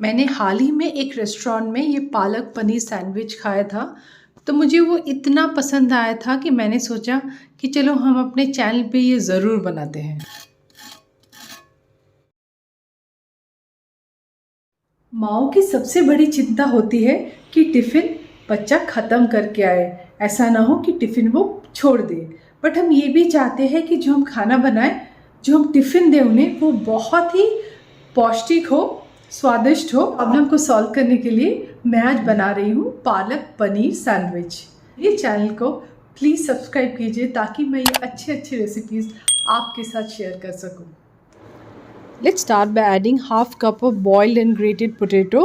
मैंने हाल ही में एक रेस्टोरेंट में ये पालक पनीर सैंडविच खाया था, तो मुझे वो इतना पसंद आया था कि मैंने सोचा कि चलो हम अपने चैनल पे ये ज़रूर बनाते हैं। माँओं की सबसे बड़ी चिंता होती है कि टिफ़िन बच्चा ख़त्म करके आए, ऐसा ना हो कि टिफ़िन वो छोड़ दे। बट हम ये भी चाहते हैं कि जो हम खाना बनाएं, जो हम टिफ़िन दें उन्हें, वो बहुत ही पौष्टिक हो, स्वादिष्ट हो। प्रॉब्लम को सॉल्व करने के लिए मैं आज बना रही हूँ पालक पनीर सैंडविच। ये चैनल को प्लीज़ सब्सक्राइब कीजिए ताकि मैं ये अच्छी रेसिपीज़ आपके साथ शेयर कर सकूँ। Let's start by adding half cup of boiled and grated potato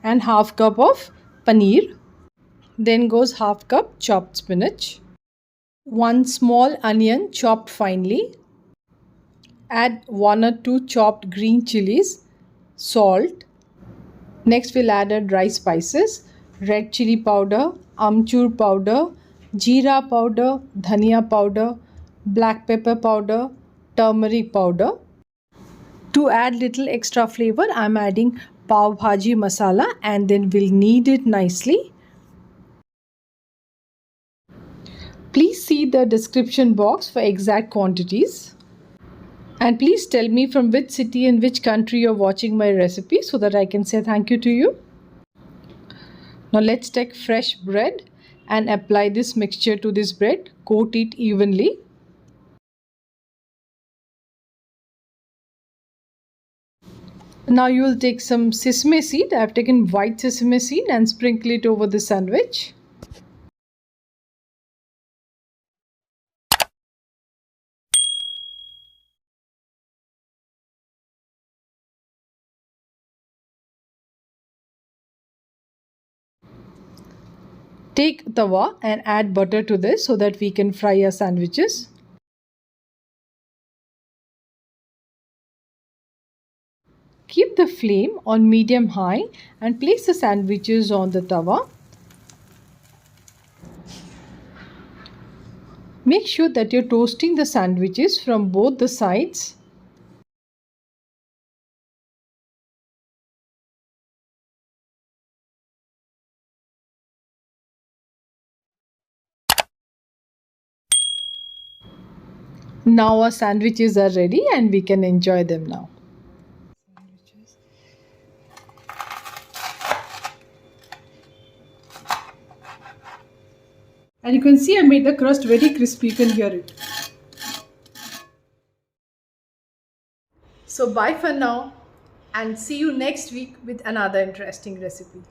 and half cup of paneer. Then goes half cup chopped spinach. 1 small onion chopped finely. Add 1 or 2 chopped green chilies. Salt. Next we'll add our dry spices. Red chili powder, amchur powder, jeera powder, dhania powder, black pepper powder, turmeric powder. To add little extra flavor, I'm adding pav bhaji masala and then we'll knead it nicely. Please see the description box for exact quantities. And please tell me from which city and which country you're watching my recipe so that I can say thank you to you. Now let's take fresh bread and apply this mixture to this bread. Coat it evenly. Now you will take some sesame seed. I have taken white sesame seed and sprinkle it over the sandwich. Take tawa and add butter to this so that we can fry our sandwiches. Keep the flame on medium high and place the sandwiches on the tawa. Make sure that you're toasting the sandwiches from both the sides. Now our sandwiches are ready and we can enjoy them now. And you can see I made the crust very crispy, you can hear it. So bye for now and see you next week with another interesting recipe.